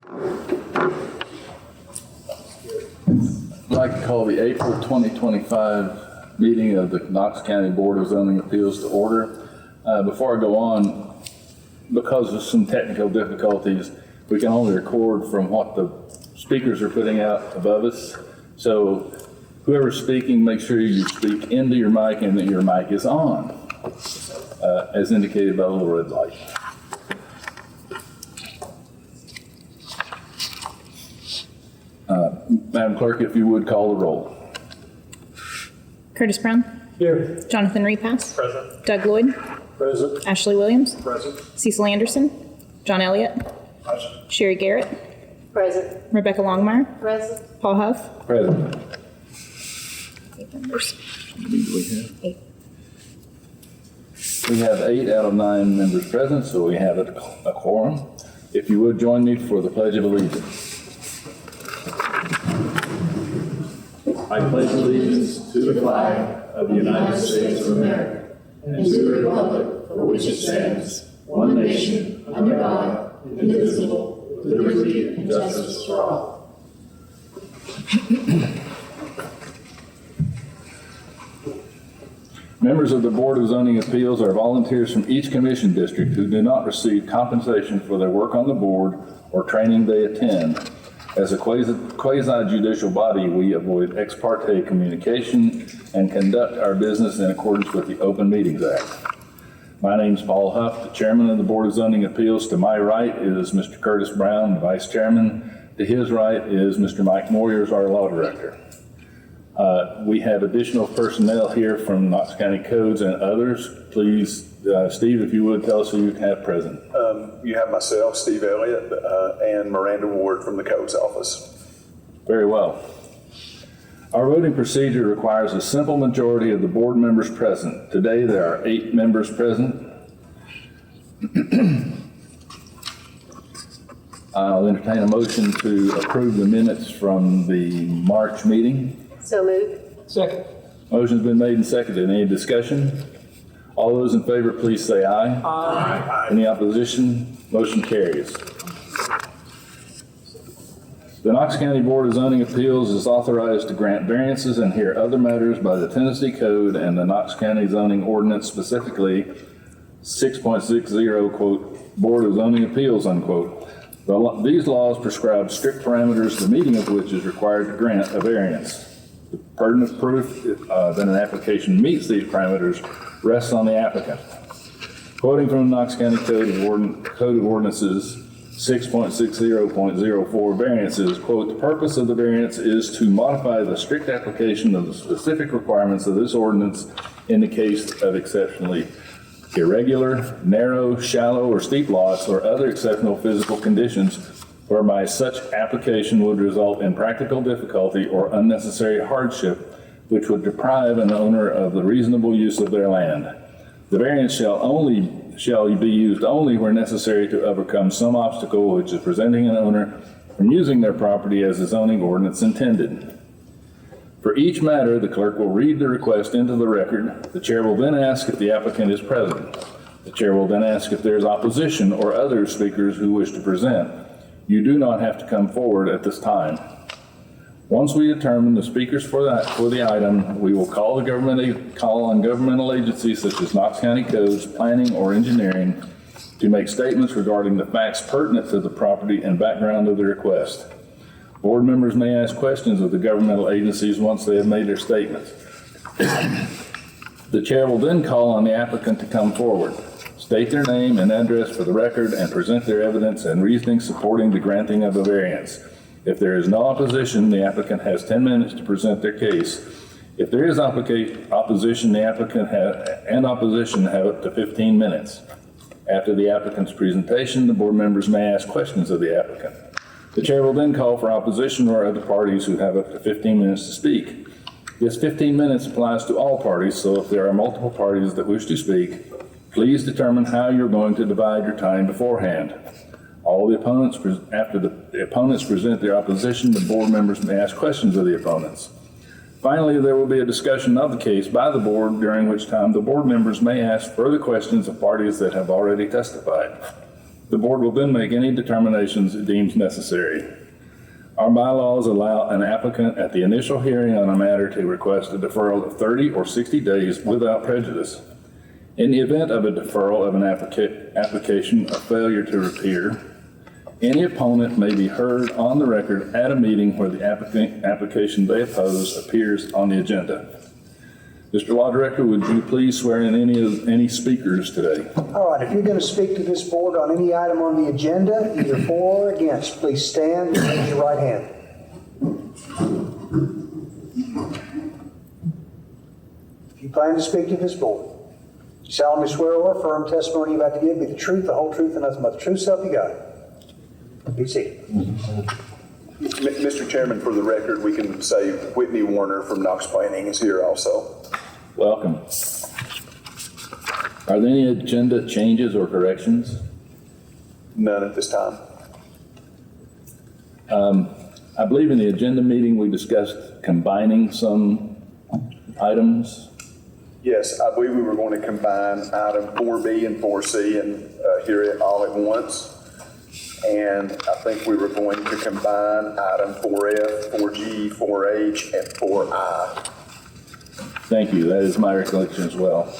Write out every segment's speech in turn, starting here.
I'd like to call the April 2025 meeting of the Knox County Board of Zoning Appeals to order. Before I go on, because of some technical difficulties, we can only record from what the speakers are putting out above us. So whoever's speaking, make sure you speak into your mic and that your mic is on, as indicated by the little red light. Madam Clerk, if you would call the roll. Curtis Brown. Here. Jonathan Repass. Present. Doug Lloyd. Present. Ashley Williams. Present. Cecil Anderson. John Elliott. Present. Sherry Garrett. Present. Rebecca Longmire. Present. Paul Huff. Present. 8 members. We 8. have 8 out of 9 members present, so we have a quorum. If you would join me for the Pledge of Allegiance. I pledge allegiance to the flag of the United States of America and to the republic for which it stands, one nation, under God, indivisible, with liberty and justice for all. Members of the Board of Zoning Appeals are volunteers from each commission district who do not receive compensation for their work on the board or training they attend. As a quasi-judicial body, we avoid ex parte communication and conduct our business in accordance with the Open Meetings Act. My name is Paul Huff, the chairman of the Board of Zoning Appeals. To my right is Mr. Curtis Brown, the vice chairman. To his right is Mr. Mike Moyers, our law director. We have additional personnel here from Knox County Codes and others. Please, Steve, if you would tell us who you have present. You have myself, Steve Elliott, and Miranda Ward from the Codes Office. Very well. Our voting procedure requires a simple majority of the board members present. Today, there are 8 members present. I'll entertain a motion to approve the minutes from the March meeting. So moved. Second. Motion's been made and seconded. Any discussion? All those in favor, please say aye. Aye. Any opposition? Motion carries. The Knox County Board of Zoning Appeals is authorized to grant variances and hear other matters by the Tennessee Code and the Knox County Zoning Ordinance, specifically 6.60, quote, Board of Zoning Appeals, unquote. These laws prescribe strict parameters, the meeting of which is required to grant a variance. The burden of proof that an application meets these parameters rests on the applicant. Quoting from the Knox County Code of Ordinances 6.60.04 variances, quote, the purpose of the variance is to modify the strict application of the specific requirements of this ordinance in the case of exceptionally irregular, narrow, shallow, or steep lots or other exceptional physical conditions whereby such application would result in practical difficulty or unnecessary hardship which would deprive an owner of the reasonable use of their land. The variance shall be used only where necessary to overcome some obstacle which is preventing an owner from using their property as the zoning ordinance intended. For each matter, the clerk will read the request into the record. The chair will then ask if the applicant is present. The chair will then ask if there is opposition or other speakers who wish to present. You do not have to come forward at this time. Once we determine the speakers for the item, we will call on governmental agencies such as Knox County Codes, Planning, or Engineering to make statements regarding the facts pertinent to the property and background of the request. Board members may ask questions of the governmental agencies once they have made their statements. The chair will then call on the applicant to come forward, state their name and address for the record, and present their evidence and reasoning supporting the granting of a variance. If there is no opposition, the applicant has 10 minutes to present their case. If there is opposition, the applicant have up to 15 minutes. After the applicant's presentation, the board members may ask questions of the applicant. The chair will then call for opposition or other parties who have up to 15 minutes to speak. This 15 minutes applies to all parties, so if there are multiple parties that wish to speak, please determine how you're going to divide your time beforehand. After the opponents present their opposition, the board members may ask questions of the opponents. Finally, there will be a discussion of the case by the board, during which time the board members may ask further questions of parties that have already testified. The board will then make any determinations it deems necessary. Our bylaws allow an applicant at the initial hearing on a matter to request a deferral of 30 or 60 days without prejudice. In the event of a deferral of an application or failure to appear, any opponent may be heard on the record at a meeting where the application they oppose appears on the agenda. Mr. Law Director, would you please swear in any speakers today? All right, if you're going to speak to this board on any item on the agenda, either for or against, please stand and raise your right hand. If you plan to speak to this board, you solemnly swear or affirm testimony you're about to give be the truth, the whole truth, and nothing but the truth, self you got. Be seated. Mr. Chairman, for the record, we can say Whitney Warner from Knox Planning is here also. Welcome. Are there any agenda changes or corrections? None at this time. I believe in the agenda meeting we discussed combining some items. Yes, I believe we were going to combine item 4B and 4C and hear it all at once. And I think we were going to combine item 4F, 4G, 4H, and 4I. Thank you. That is my recollection as well.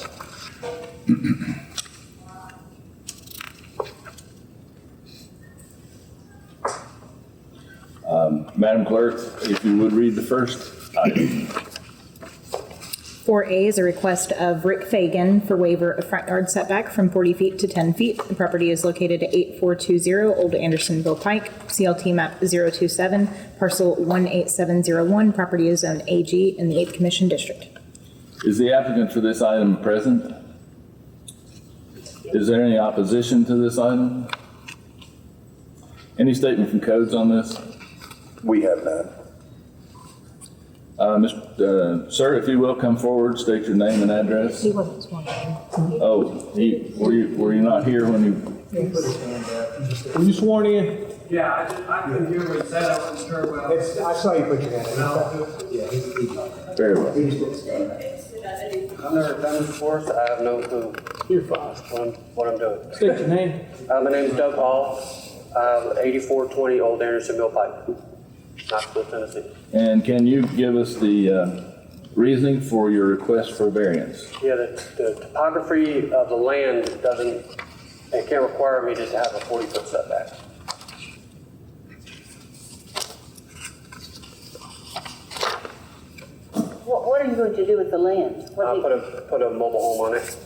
Madam Clerk, if you would read the first item. 4A is a request of Rick Fagan for waiver of front yard setback from 40 feet to 10 feet. The property is located at 8420 Old Andersonville Pike, CLT map 027, parcel 18701. Property is zoned AG in the 8th Commission District. Is the applicant for this item present? Is there any opposition to this item? Any statement from codes on this? We have none. Sir, if you will come forward, state your name and address. He wasn't sworn in. Oh, were you not here when you? Were you sworn in? Yeah, I couldn't hear what he said, I wasn't sure what. I saw you put your hand No. Very well. I've never done this before, so I have no clue You're fine. what I'm doing. State your name. My name's Doug Hall, 8420 Old Andersonville Pike, Knoxville, Tennessee. And can you give us the reasoning for your request for variance? Yeah, the topography of the land it can't require me to have a 40-foot setback. What are you going to do with the land? I'll put a mobile home on it.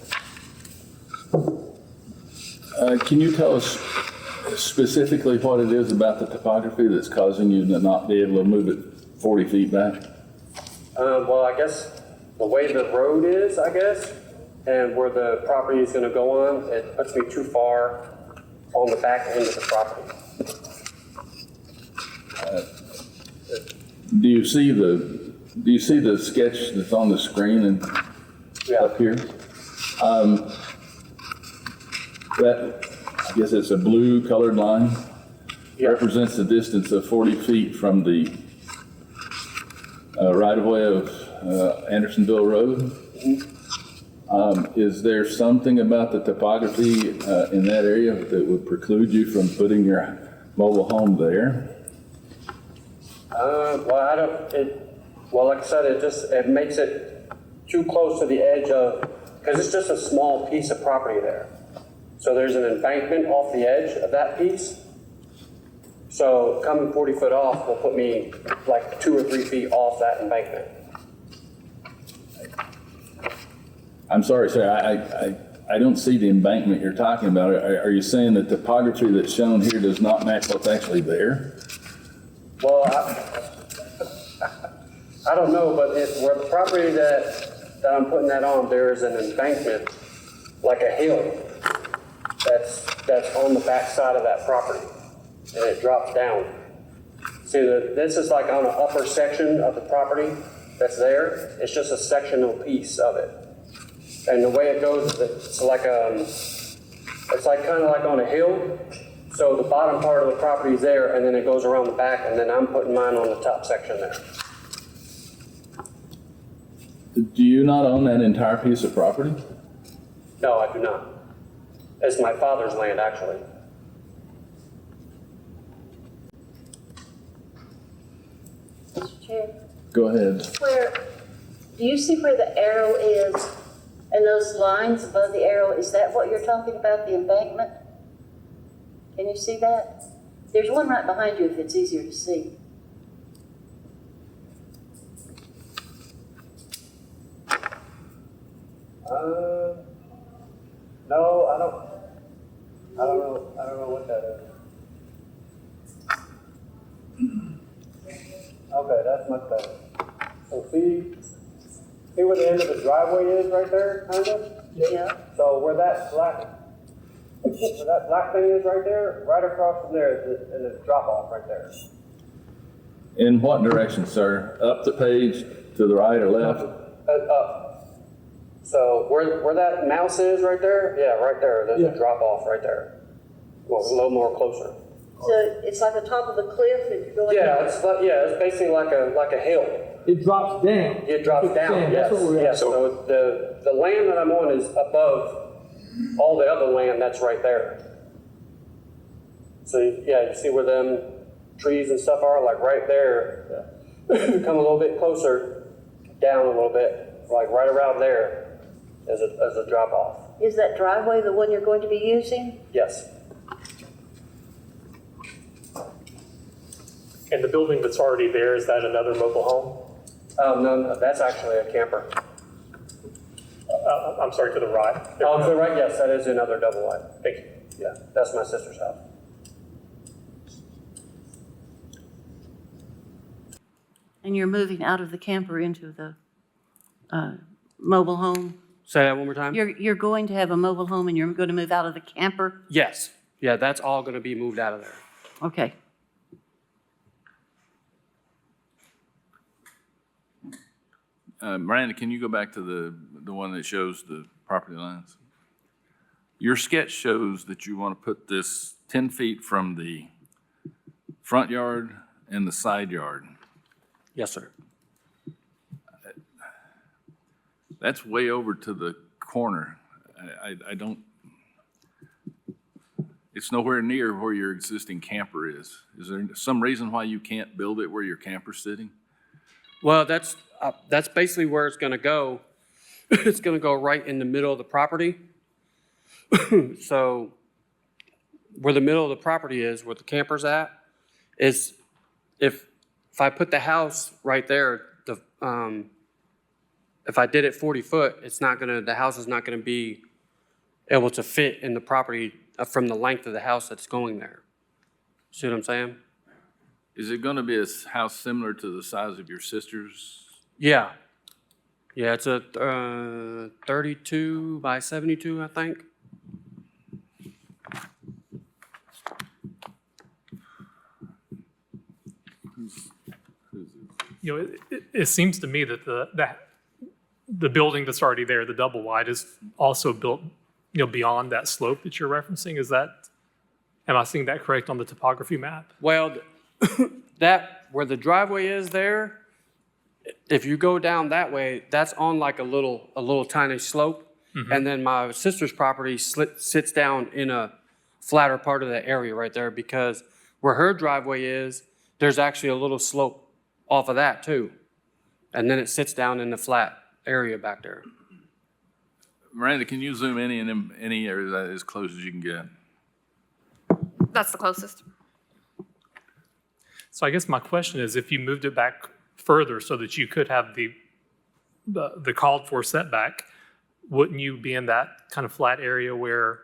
Can you tell us specifically what it is about the topography that's causing you to not be able to move it 40 feet back? Well, I guess the way the road is, and where the property is going to go on, it puts me too far on the back end of the property. Do you see the sketch that's on the screen and up here? That, I guess it's a blue colored line, represents the distance of 40 feet from the right-of-way of Andersonville Road. Is there something about the topography in that area that would preclude you from putting your mobile home there? Well, like I said, it makes it too close to the edge because it's just a small piece of property there. So there's an embankment off the edge of that piece. So coming 40 foot off will put me like 2 or 3 feet off that embankment. I'm sorry, sir, I don't see the embankment you're talking about. Are you saying the topography that's shown here does not match what's actually there? Well, I don't know, but where the property that I'm putting that on, there is an embankment, like a hill, that's on the back side of that property, and it drops down. See, this is like on an upper section of the property that's there. It's just a sectional piece of it, and the way it goes, it's like kind of like on a hill. So the bottom part of the property is there, and then it goes around the back, and then I'm putting mine on the top section there. Do you not own that entire piece of property? No, I do not. It's my father's land, actually. Chair, Go ahead. do you see where the arrow is and those lines above the arrow? Is that what you're talking about, the embankment? Can you see that? There's one right behind you if it's easier to see. No, I don't know what that is. Okay, that's much better. So see where the end of the driveway is right there, kind of? Yeah. So where that black thing is right there, right across from there is the drop off right there. In what direction, sir? Up the page, to the right or left? Up. So where that mouse is right there, yeah, right there, there's a drop off right there. Well, a little more closer. So it's like the top of the cliff if you're going Yeah, down? it's basically like a hill. It drops down. It drops down, yes. That's what we're Yes, so the land that I'm on is above all the other land that's right there. So, yeah, you see where them trees and stuff are, like right there. Come a little bit closer, down a little bit, like right around there as a drop off. Is that driveway the one you're going to be using? Yes. And the building that's already there, is that another mobile home? No, that's actually a camper. I'm sorry, to the right. Oh, to the right, yes, that is another double wide. Thank you. Yeah, that's my sister's house. And you're moving out of the camper into the mobile home? Say that one more time? You're going to have a mobile home and you're going to move out of the camper? Yes. Yeah, that's all going to be moved out of there. Okay. Miranda, can you go back to the one that shows the property lines? Your sketch shows that you want to put this 10 feet from the front yard and the side yard. Yes, sir. That's way over to the corner. I don't, it's nowhere near where your existing camper is. Is there some reason why you can't build it where your camper's sitting? Well, that's basically where it's going to go. It's going to go right in the middle of the property. So where the middle of the property is, where the camper's at, is if I put the house right there, if I did it 40 foot, the house is not going to be able to fit in the property from the length of the house that's going there. See what I'm saying? Is it going to be a house similar to the size of your sister's? Yeah. Yeah, it's a 32 by 72, I think. You know, it seems to me that the building that's already there, the double wide, is also built, beyond that slope that you're referencing. Am I seeing that correct on the topography map? Well, where the driveway is there, if you go down that way, that's on like a little tiny slope. Mm-hmm. And then my sister's property sits down in a flatter part of the area right there, because where her driveway is, there's actually a little slope off of that too. And then it sits down in the flat area back there. Miranda, can you zoom in any area that is as close as you can get? That's the closest. So I guess my question is, if you moved it back further so that you could have the called for setback, wouldn't you be in that kind of flat area where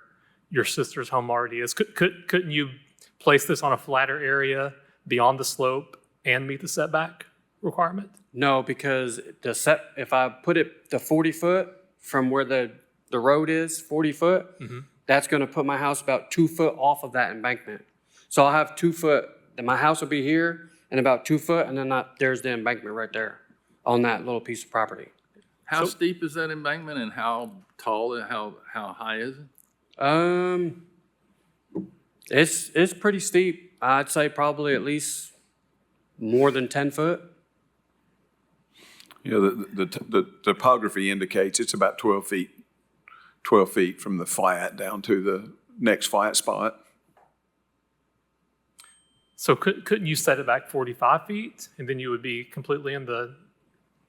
your sister's home already is? Couldn't you place this on a flatter area beyond the slope and meet the setback requirement? No, because if I put it to 40 foot from where the road is, 40 foot, mm-hmm. That's going to put my house about 2 foot off of that embankment. So I'll have 2 foot, and my house will be here and about 2 foot, and then there's the embankment right there on that little piece of property. How steep is that embankment, and how tall, how high is it? It's pretty steep. I'd say probably at least more than 10 foot. Yeah, the topography indicates it's about 12 feet from the flat down to the next flat spot. So couldn't you set it back 45 feet and then you would be completely in the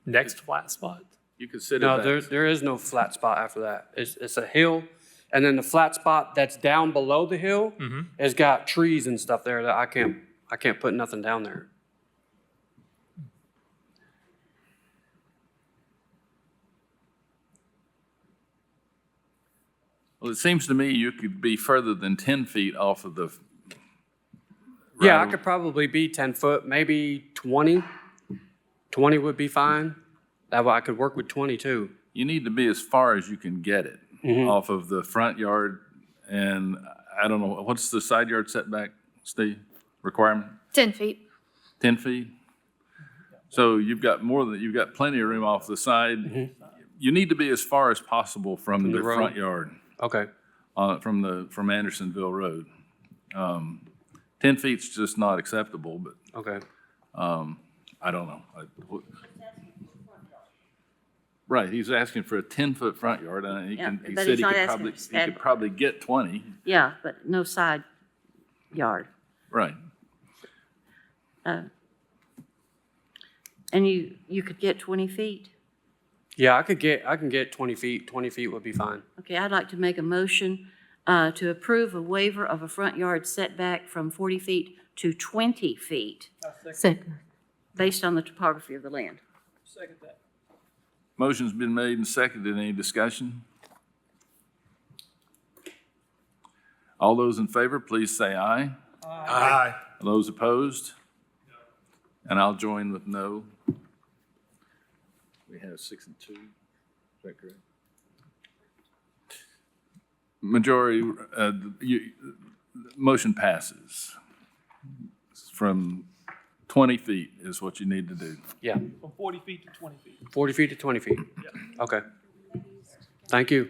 next flat spot? You could sit it No, back. there is no flat spot after that. It's a hill, and then the flat spot that's down below the hill has got trees and stuff there that I can't put nothing down there. Well, it seems to me you could be further than 10 feet off of the. Yeah, I right- could probably be 10 foot, maybe 20. 20 would be fine. That way I could work with 20 too. You need to be as far as you can get it off of the front yard. And I don't know, what's the side yard setback, Steve, requirement? 10 feet. 10 feet? So you've got you've got plenty of room off the side. You need to be as far as possible from the road. front yard, Okay. from Andersonville Road. 10 feet's just not acceptable, but Okay. I don't know. Right, he's asking for a 10-foot front yard, and he Yeah, he but said he's he not could asking probably, for he could probably get 20. Yeah, but no side yard. Right. And you could get 20 feet? Yeah, I can get 20 feet. 20 feet would be fine. Okay, I'd like to make a motion to approve a waiver of a front yard setback from 40 feet to 20 feet. Second. Based on the topography of the land. Second that. Motion's been made and seconded. Any discussion? All those in favor, please say aye. Aye. Those opposed? And I'll join with no. We have 6 and 2. Is that correct? Majority, motion passes. From 20 feet is what you need to do. Yeah. From 40 feet to 20 feet. 40 feet to 20 feet. Okay. Thank you.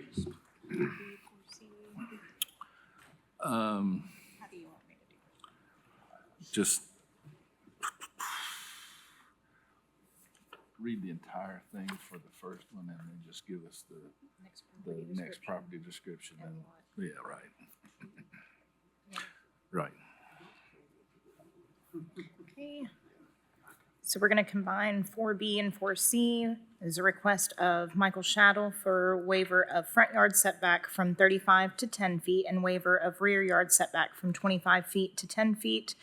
Just read the entire thing for the first one and then just give us the next property description. And yeah, right. Right. Okay. So we're going to combine 4B and 4C. There's a request of Michael Shaddle for waiver of front yard setback from 35 to 10 feet and waiver of rear yard setback from 25 feet to 10 feet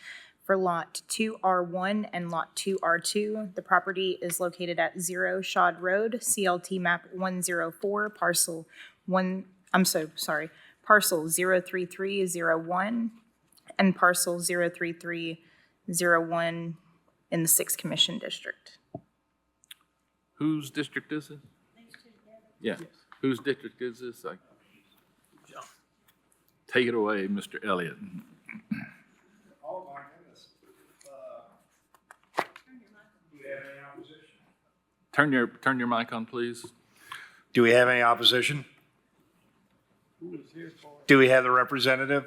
for Lot 2R1 and Lot 2R2. The property is located at 0 Shod Road, CLT map 104, parcel 03301 and parcel 03301 in the 6th Commission District. Whose district is it? Yeah. Whose district is this? Take it away, Mr. Elliott. Oh, my goodness. Do you have any opposition? Turn your mic on, please. Do we have any opposition? Do we have the representative?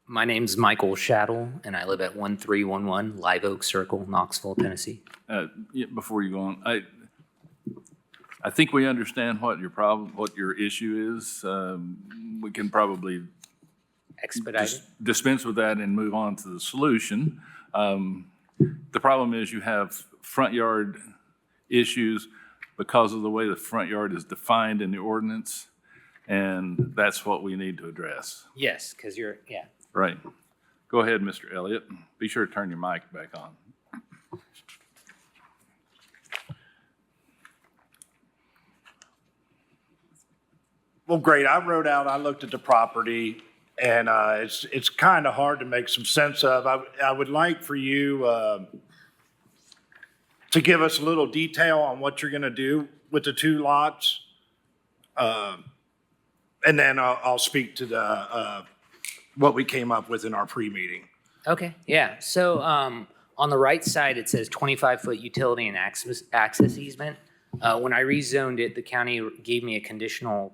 My name's Michael Shaddle, and I live at 1311 Live Oak Circle, Knoxville, Tennessee. Yeah, before you go on, I think we understand what your problem, what your issue is. We can probably Expedited. dispense with that and move on to the solution. The problem is you have front yard issues because of the way the front yard is defined in the ordinance, and that's what we need to address. Yes, because yeah. Right. Go ahead, Mr. Elliott. Be sure to turn your mic back on. Well, great. I looked at the property, and it's kind of hard to make some sense of. I would like for you to give us a little detail on what you're going to do with the two lots. And then I'll speak to the what we came up with in our pre-meeting. Okay, yeah. So on the right side, it says 25-foot utility and access easement. When I rezoned it, the county gave me a conditional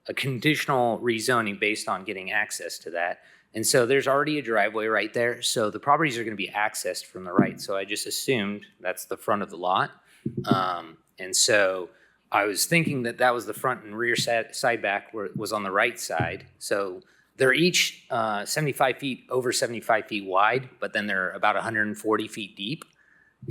rezoning based on getting access to that. And so there's already a driveway right there. So the properties are going to be accessed from the right. So I just assumed that's the front of the lot. And so I was thinking that that was the front and rear side back where it was on the right side. So they're each 75 feet, over 75 feet wide, but then they're about 140 feet deep.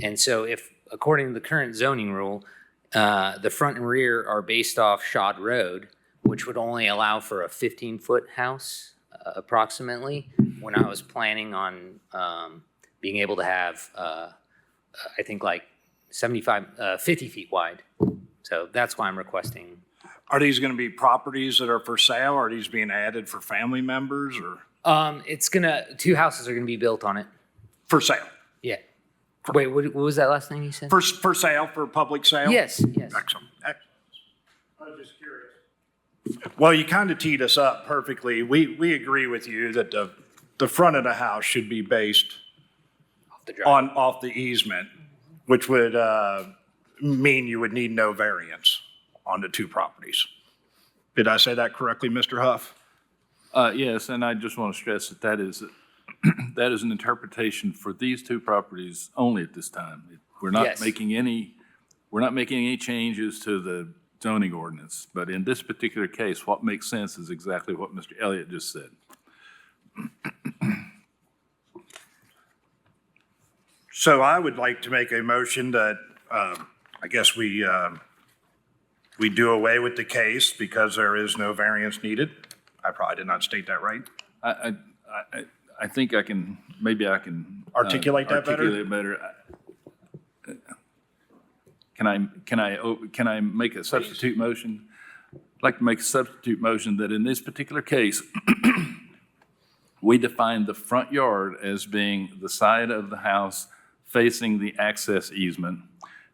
And so if, according to the current zoning rule, the front and rear are based off Shod Road, which would only allow for a 15-foot house approximately, when I was planning on being able to have, I think like 50 feet wide. So that's why I'm requesting. Are these going to be properties that are for sale? Are these being added for family members or It's gonna, 2 houses are gonna be built on it. for sale? Yeah. Wait, what was that last thing you said? For sale, for public sale? Yes, yes. Excellent. I was just curious. Well, you kind of teed us up perfectly. We agree with you that the front of the house should be based off the easement, which would mean you would need no variance on the 2 properties. Did I say that correctly, Mr. Huff? Yes, and I just want to stress that that is an interpretation for these 2 properties only at this time. We're not Yes. making any changes to the zoning ordinance, but in this particular case, what makes sense is exactly what Mr. Elliott just said. So I would like to make a motion that, I guess we do away with the case because there is no variance needed. I probably did not state that right. I think I can, maybe I can. Articulate that better? Articulate better. Can I make a substitute motion? I'd like to make a substitute motion that in this particular case, we define the front yard as being the side of the house facing the access easement,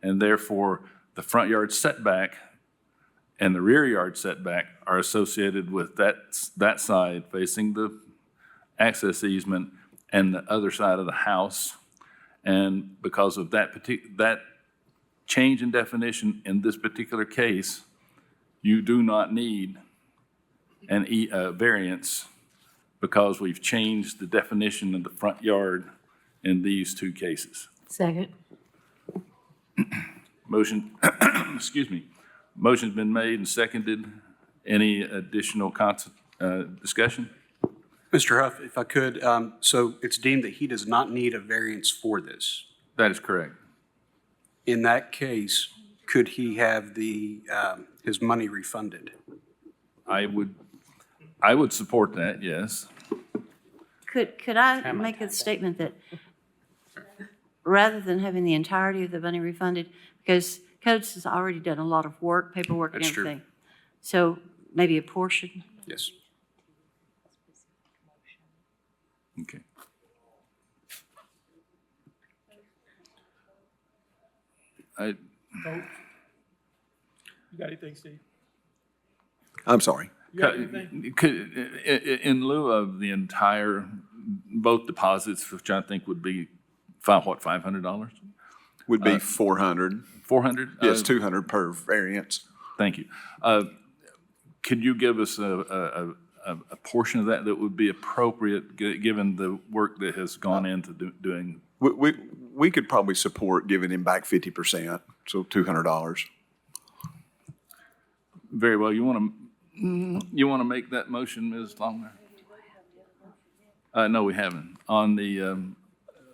and therefore the front yard setback and the rear yard setback are associated with that side facing the access easement and the other side of the house. And because of that change in definition in this particular case, you do not need a variance because we've changed the definition of the front yard in these 2 cases. Second. Motion, excuse me, motion's been made and seconded. Any additional discussion? Mr. Huff, if I could, so it's deemed that he does not need a variance for this. That is correct. In that case, could he have his money refunded? I would support that, yes. Could I make a statement that rather than having the entirety of the money refunded, because Coates has already done a lot of work, paperwork and That's true. everything. So maybe a portion? Yes. Okay. You got anything, Steve? I'm sorry. You got anything? In lieu of the entire, both deposits, which I think would be, $500? Would be 400. 400? Yes, 200 per variance. Thank you. Could you give us a portion of that that would be appropriate, given the work that has gone into doing? We could probably support giving him back 50%, so $200. Very well. You want to make that motion, Ms. Longner? No, we haven't. On the,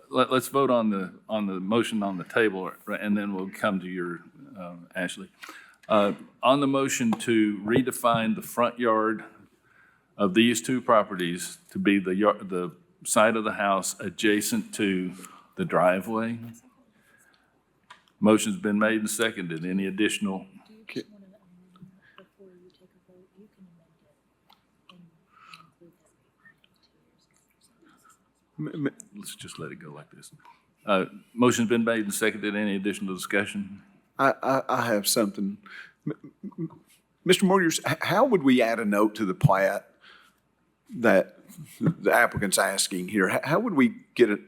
let's vote on the motion on the table, and then we'll come to your, Ashley. On the motion to redefine the front yard of these 2 properties to be the side of the house adjacent to the driveway. Motion's been made and seconded. Any additional? Let's just let it go like this. Motion's been made and seconded. Any additional discussion? I have something. Mr. Morgers, how would we add a note to the plat that the applicant's asking here? How would we get it?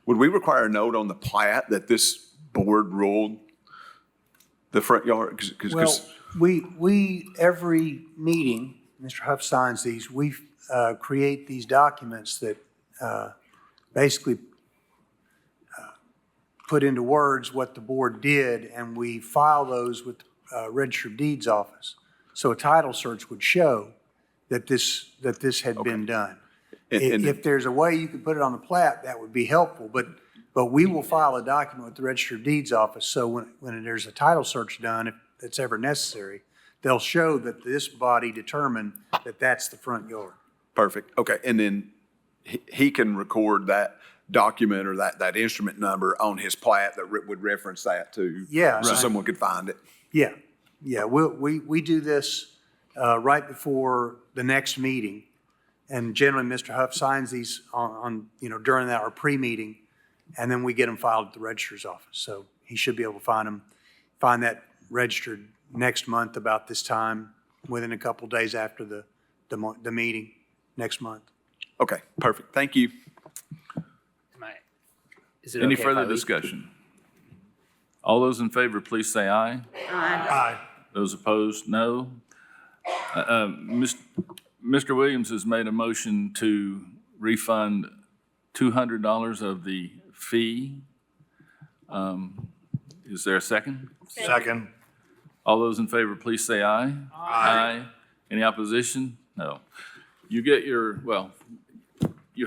Would we require a note on the plat that this board ruled the front yard? Well, we, every meeting, Mr. Huff signs these, we create these documents that basically put into words what the board did, and we file those with Register of Deeds office. So a title search would show that this had been done. If there's a way you could put it on the plat, that would be helpful, but we will file a document with the Register of Deeds office, so when there's a title search done, if it's ever necessary, they'll show that this body determined that that's the front yard. Perfect. Okay, and then he can record that document or that instrument number on his plat that would reference that too. Yeah. So someone could find it. Yeah, we do this right before the next meeting, and generally Mr. Huff signs these on during our pre-meeting, and then we get them filed at the registrar's office. So he should be able to find that registered next month about this time, within a couple days after the meeting next month. Okay, perfect. Thank you. Is it Any okay if further I leave? discussion? All those in favor, please say aye. Aye. Those opposed, no. Mr. Williams has made a motion to refund $200 of the fee. Is there a second? Second. All those in favor, please say aye. Aye. Any opposition? No. You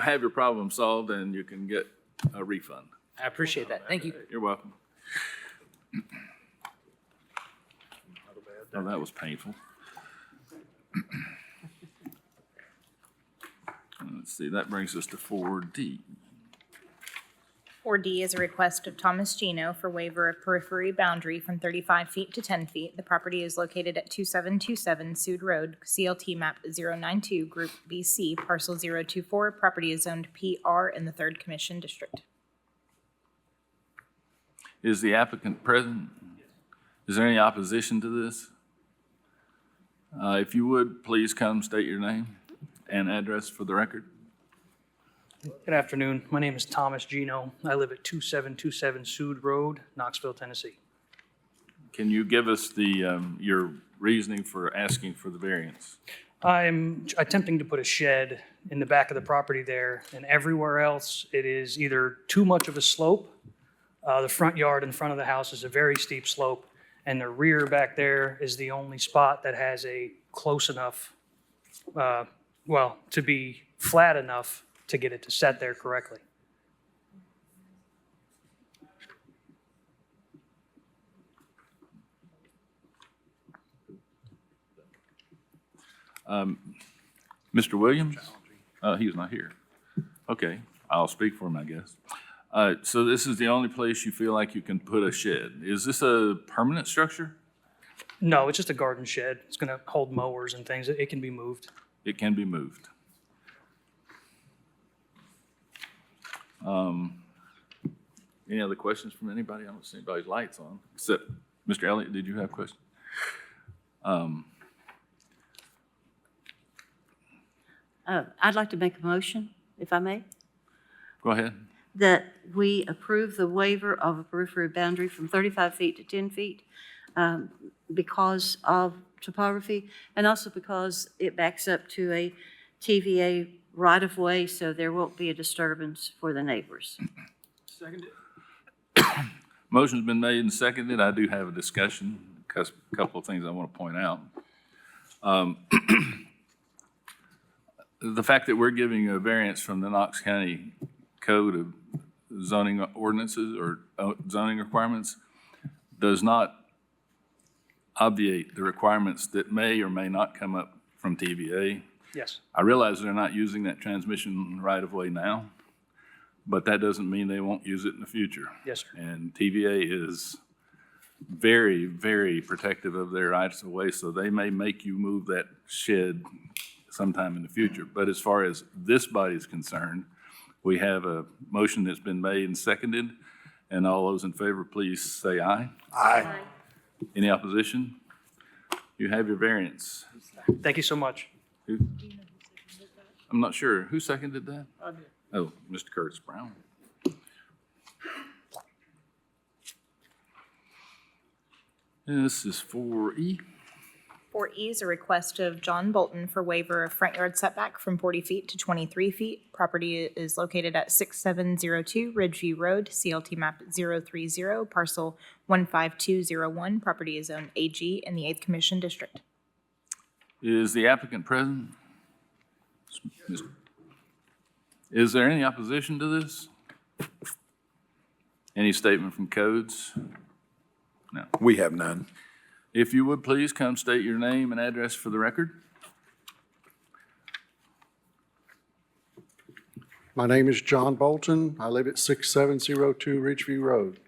have your problem solved and you can get a refund. I appreciate that. Thank you. You're welcome. Oh, that was painful. Let's see, that brings us to 4D. 4D is a request of Thomas Gino for waiver of periphery boundary from 35 feet to 10 feet. The property is located at 2727 Sude Road, CLT map 092, Group BC, parcel 024. Property is zoned PR in the 3rd Commission District. Is the applicant present? Is there any opposition to this? If you would, please come state your name and address for the record. Good afternoon. My name is Thomas Gino. I live at 2727 Sude Road, Knoxville, Tennessee. Can you give us your reasoning for asking for the variance? I'm attempting to put a shed in the back of the property there, and everywhere else it is either too much of a slope. The front yard in front of the house is a very steep slope, and the rear back there is the only spot that has a close enough, to be flat enough to get it to set there correctly. Mr. Williams? He's not here. Okay, I'll speak for him, I guess. So this is the only place you feel like you can put a shed. Is this a permanent structure? No, it's just a garden shed. It's going to hold mowers and things. It can be moved. It can be moved. Any other questions from anybody? I don't see anybody's lights on, except Mr. Elliott, did you have a question? I'd like to make a motion, if I may, Go ahead. that we approve the waiver of a periphery boundary from 35 feet to 10 feet because of topography, and also because it backs up to a TVA right-of-way, so there won't be a disturbance for the neighbors. Seconded. Motion's been made and seconded. I do have a discussion, because a couple of things I want to point out. The fact that we're giving a variance from the Knox County Code of Zoning Ordinances or zoning requirements does not obviate the requirements that may or may not come up from TVA. Yes. I realize they're not using that transmission right-of-way now, but that doesn't mean they won't use it in the future. Yes, sir. And TVA is very, very protective of their rights-of-way, so they may make you move that shed sometime in the future. But as far as this body is concerned, we have a motion that's been made and seconded, and all those in favor, please say aye. Aye. Any opposition? You have your variance. Thank you so much. Who? I'm not sure. Who seconded that? I did. Oh, Mr. Curtis Brown. This is 4E. 4E is a request of John Bolton for waiver of front yard setback from 40 feet to 23 feet. Property is located at 6702 Ridgeview Road, CLT map 030, parcel 15201. Property is zoned AG in the 8th Commission District. Is the applicant present? Is there any opposition to this? Any statement from codes? No. We have none. If you would, please come state your name and address for the record. My name is John Bolton. I live at 6702 Ridgeview Road.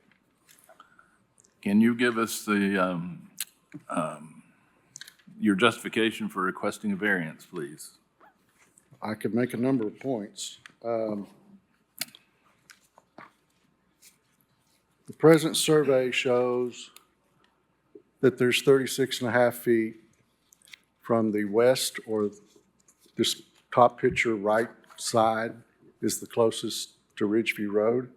Can you give us the, your justification for requesting a variance, please? I could make a number of points. The present survey shows that there's 36 and a half feet from the west, or this top picture right side is the closest to Ridgeview Road.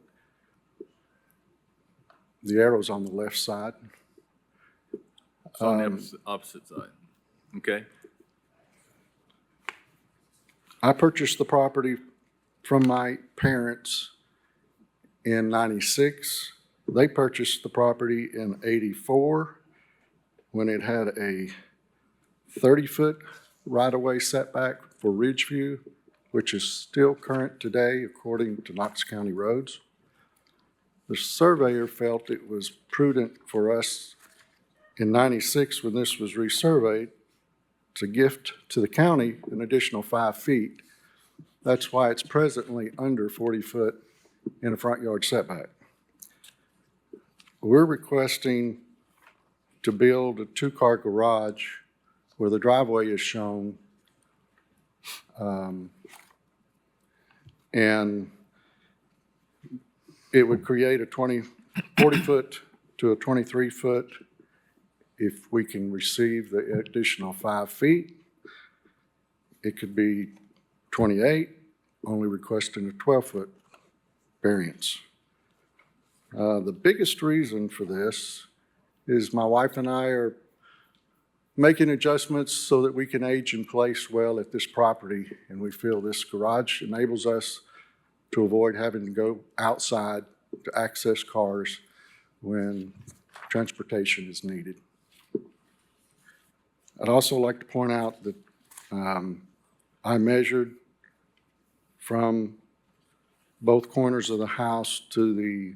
The arrow's on the left side. It's on the opposite side. Okay. I purchased the property from my parents in 96. They purchased the property in 84 when it had a 30-foot right-of-way setback for Ridgeview, which is still current today according to Knox County roads. The surveyor felt it was prudent for us in 96, when this was resurveyed, to gift to the county an additional 5 feet. That's why it's presently under 40 foot in a front yard setback. We're requesting to build a 2-car garage where the driveway is shown. And it would create a 40 foot to a 23 foot if we can receive the additional 5 feet. It could be 28, only requesting a 12-foot variance. The biggest reason for this is my wife and I are making adjustments so that we can age in place well at this property, and we feel this garage enables us to avoid having to go outside to access cars when transportation is needed. I'd also like to point out that I measured from both corners of the house to the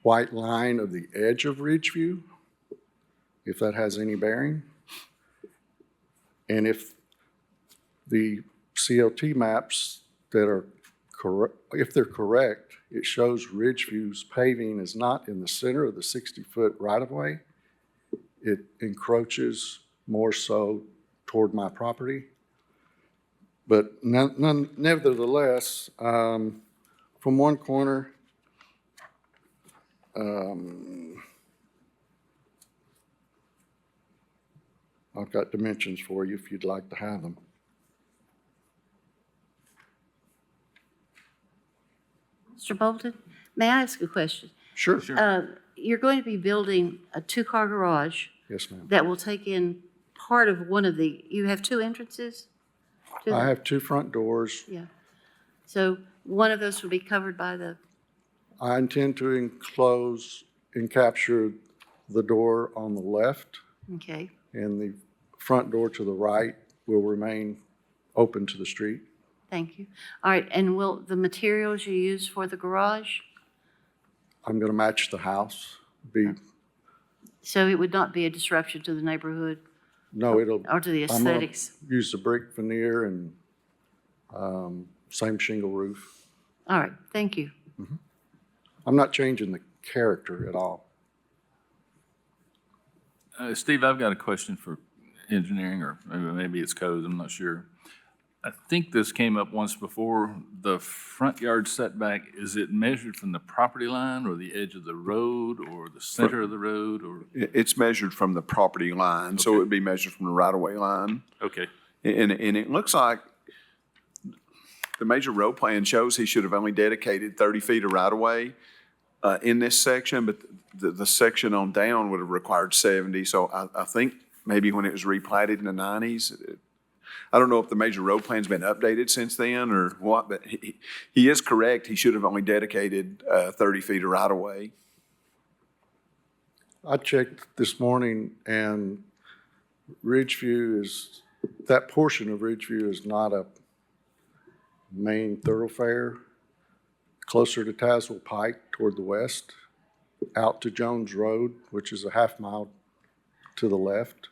white line of the edge of Ridgeview, if that has any bearing. And if the CLT maps that are correct, if they're correct, it shows Ridgeview's paving is not in the center of the 60-foot right-of-way. It encroaches more so toward my property. But nevertheless, from one corner, I've got dimensions for you if you'd like to have them. Mr. Bolton, may I ask a question? Sure. You're going to be building a 2-car garage Yes, ma'am. that will take in part of one of the, you have 2 entrances? to I the- have 2 front doors. Yeah. So one of those will be covered by the, I intend to enclose and capture the door on the left, okay, and the front door to the right will remain open to the street. thank you. All right, and will the materials you use for the garage, I'm going to match the house. so it would not be a disruption to the neighborhood No, it'll. or to the I'm gonna aesthetics? use the brick veneer and same shingle roof. All right, thank you. I'm not changing the character at all. Steve, I've got a question for engineering, or maybe it's codes, I'm not sure. I think this came up once before. The front yard setback, is it measured from the property line or the edge of the road or the center of the road, or? It's measured from the property line, so it would be measured from the right-of-way line. Okay. And it looks like the major road plan shows he should have only dedicated 30 feet of right-of-way. in this section, but the section on down would have required 70. So I think maybe when it was replatted in the 90s, I don't know if the major road plan's been updated since then or what, but he is correct. He should have only dedicated 30 feet of right of way. I checked this morning and that portion of Ridgeview is not a main thoroughfare. Closer to Tazewell Pike toward the west, out to Jones Road, which is a half mile to the left,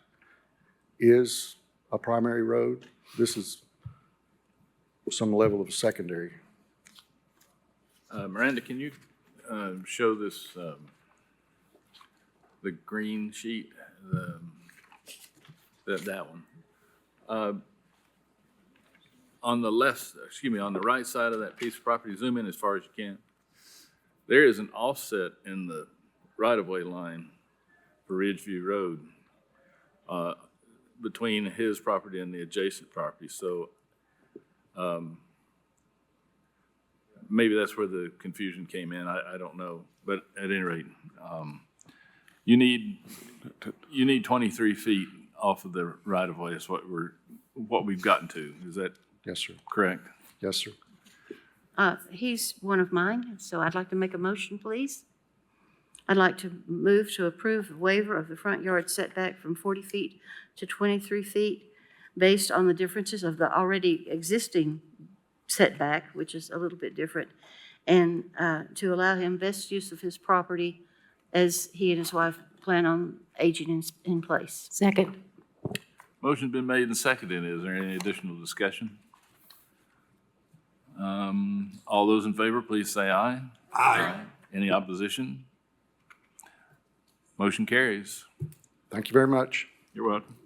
is a primary road. This is some level of secondary. Miranda, can you show this, the green sheet, that one? On the on the right side of that piece of property, zoom in as far as you can. There is an offset in the right-of-way line for Ridgeview Road between his property and the adjacent property. So maybe that's where the confusion came in. I don't know. But at any rate, you need 23 feet off of the right-of-way is what we've gotten to. Is that Yes, sir. correct? Yes, sir. He's one of mine, so I'd like to make a motion, please. I'd like to move to approve the waiver of the front yard setback from 40 feet to 23 feet based on the differences of the already existing setback, which is a little bit different, and to allow him best use of his property as he and his wife plan on aging in place. Second. Motion's been made and seconded. Is there any additional discussion? All those in favor, please say aye. Aye. Any opposition? Motion carries. Thank you very much. You're welcome.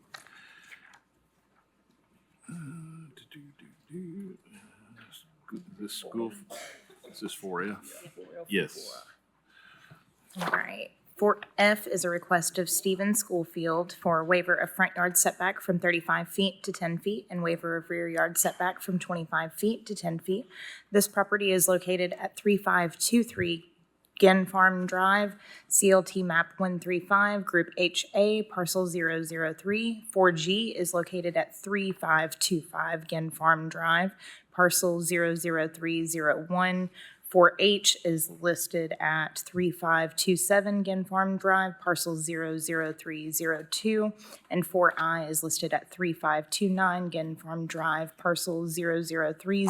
This school, is this 4F? Yes. All right. 4F is a request of Stephen Schoolfield for waiver of front yard setback from 35 feet to 10 feet and waiver of rear yard setback from 25 feet to 10 feet. This property is located at 3523 Gen Farm Drive, CLT map 135, group HA, parcel 003. 4G is located at 3525 Gen Farm Drive, parcel 00301. 4H is listed at 3527 Gen Farm Drive, parcel 00302, and 4I is listed at 3529 Gen Farm Drive, parcel 00303.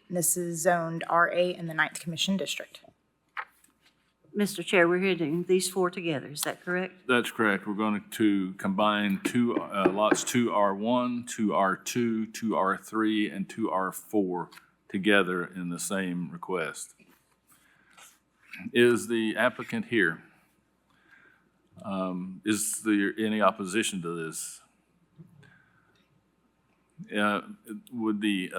This is zoned RA in the 9th Commission District. Mr. Chair, we're hearing these four together, is that correct? That's correct. We're going to combine lots 2R1, 2R2, 2R3, and 2R4 together in the same request. Is the applicant here? Is there any opposition to this? Would the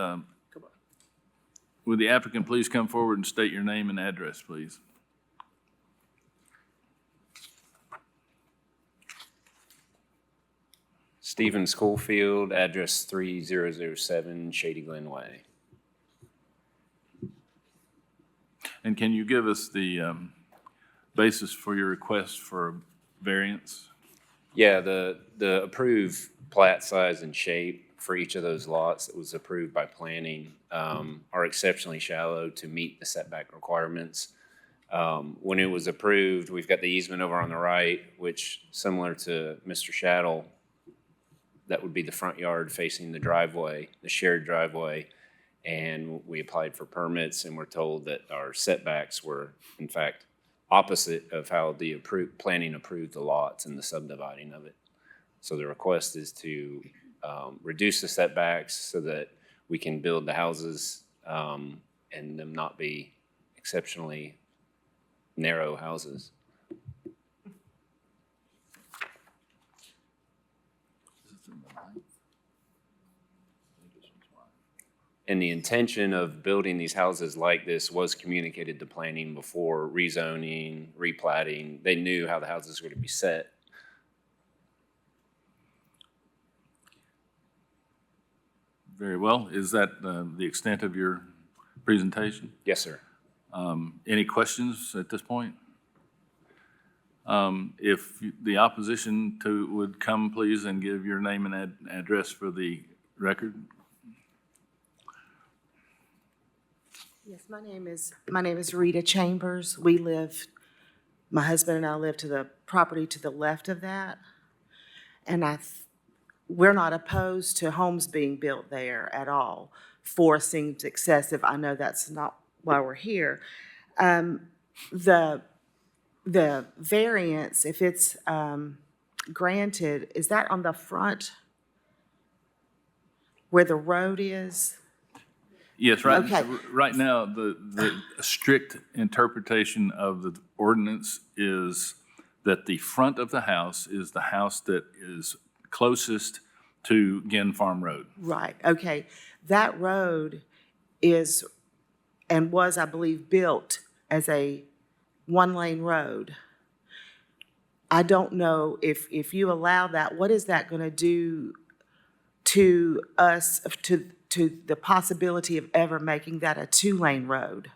applicant please come forward and state your name and address, please? Stephen Schoolfield, address 3007 Shady Glen Way. And can you give us the basis for your request for variance? Yeah, the approved plat size and shape for each of those lots that was approved by planning are exceptionally shallow to meet the setback requirements. When it was approved, we've got the easement over on the right, which similar to Mr. Shaddle, that would be the front yard facing the driveway, the shared driveway. And we applied for permits and were told that our setbacks were in fact opposite of how the planning approved the lots and the subdividing of it. So the request is to reduce the setbacks so that we can build the houses and them not be exceptionally narrow houses. And the intention of building these houses like this was communicated to planning before rezoning, replatting. They knew how the houses were to be set. Very well. Is that the extent of your presentation. Yes, sir. Any questions at this point? If the opposition would come, please, and give your name and address for the record. Yes, my name is Rita Chambers. My husband and I live to the property to the left of that. And we're not opposed to homes being built there at all. 4 seems excessive. I know that's not why we're here. The variance, if it's granted, is that on the front where the road is? Yes, right. Okay. Right now, the strict interpretation of the ordinance is that the front of the house is the house that is closest to Ginn Farm Road. Right, okay. That road is, and was, I believe, built as a one-lane road. I don't know if you allow that, what is that gonna do to us, to the possibility of ever making that a 2-lane road?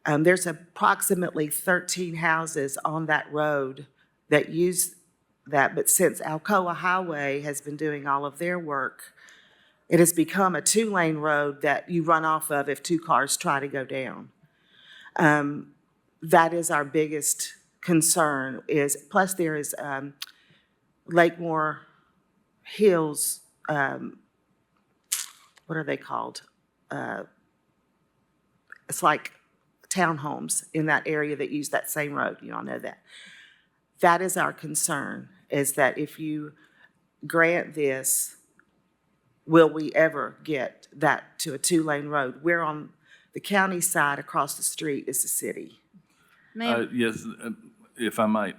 There's approximately 13 houses on that road that use that, but since Alcoa Highway has been doing all of their work, it has become a 2-lane road that you run off of if 2 cars try to go down. That is our biggest concern plus there is Lakemore Hills, what are they called? It's like townhomes in that area that use that same road. You all know that. That is our concern, is that if you grant this, will we ever get that to a 2-lane road? We're on the county side, across the street is the city. Yes, if I might,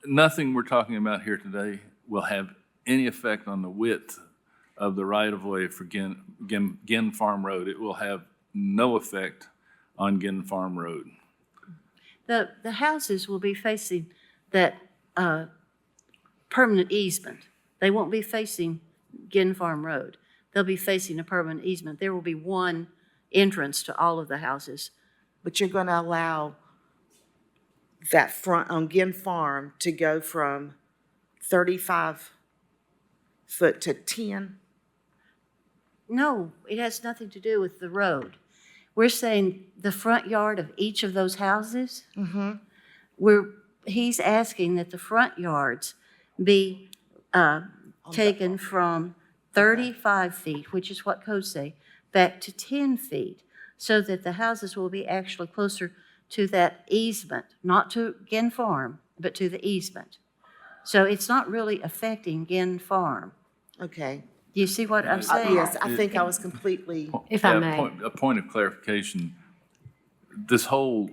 nothing we're talking about here today will have any effect on the width of the right-of-way for Ginn Farm Road. It will have no effect on Ginn Farm Road. The houses will be facing that permanent easement. They won't be facing Ginn Farm Road. They'll be facing a permanent easement. There will be one entrance to all of the houses. But you're gonna allow that front on Ginn Farm to go from 35 foot to 10? No, it has nothing to do with the road. We're saying the front yard of each of those houses. He's asking that the front yards be taken from 35 feet, which is what codes say, back to 10 feet, so that the houses will be actually closer to that easement, not to Ginn Farm, but to the easement. So it's not really affecting Ginn Farm. Okay. Do you see what I'm saying? Yes, I think I was completely. If I may. A point of clarification. This whole,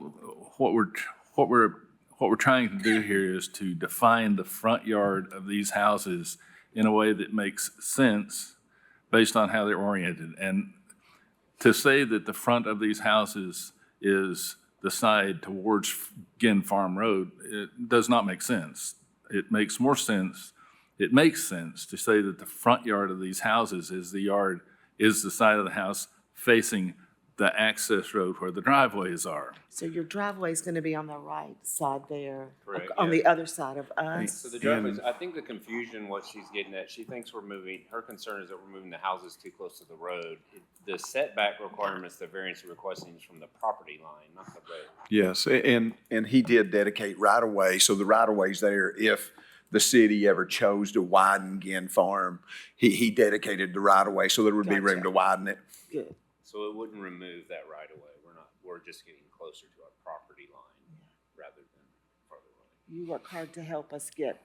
what we're trying to do here is to define the front yard of these houses in a way that makes sense based on how they're oriented. And to say that the front of these houses is the side towards Ginn Farm Road, it does not make sense. It makes more sense. It makes sense to say that the front yard of these houses is the side of the house facing the access road where the driveways are. So your driveway is gonna be on the right side there. Correct, On yeah. the other side of us. So the driveways, I think the confusion, what she's getting at, she thinks her concern is that we're moving the houses too close to the road. The setback requirements, the variance you're requesting is from the property line, not the road. Yes, and he did dedicate right-of-way, so the right-of-way's there if the city ever chose to widen Ginn Farm. He dedicated the right-of-way, so there would be room to widen it. Good. So it wouldn't remove that right away. We're just getting closer to our property line rather than farther away. You work hard to help us get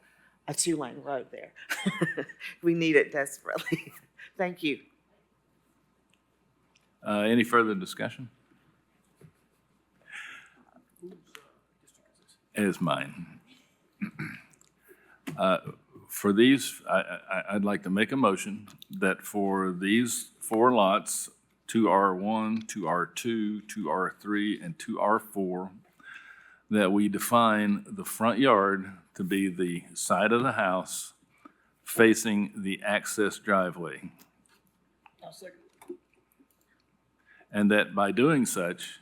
a 2-lane road there. We need it desperately. Thank you. Any further discussion? As mine. For these, I'd like to make a motion that for these 4 lots, 2R1, 2R2, 2R3, and 2R4, that we define the front yard to be the side of the house facing the access driveway. and that by doing such,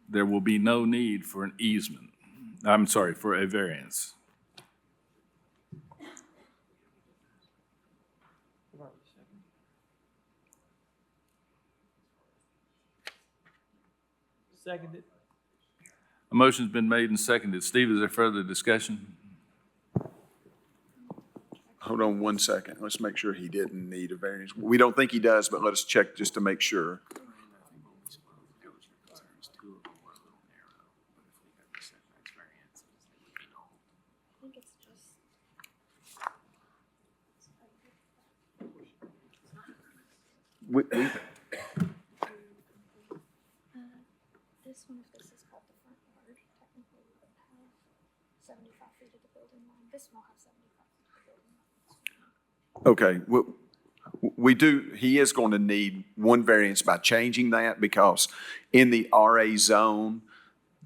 there will be no need for an easement. I'm sorry, for a variance. Seconded. A motion's been made and seconded. Steve, is there further discussion? Hold on one second. Let's make sure he didn't need a variance. We don't think he does, but let us check just to make sure. We, This one, if this is called the front yard, technically we would have 75 feet of the building line. This one will have 75 feet of the building line. okay, we do, he is going to need one variance by changing that because in the RA zone,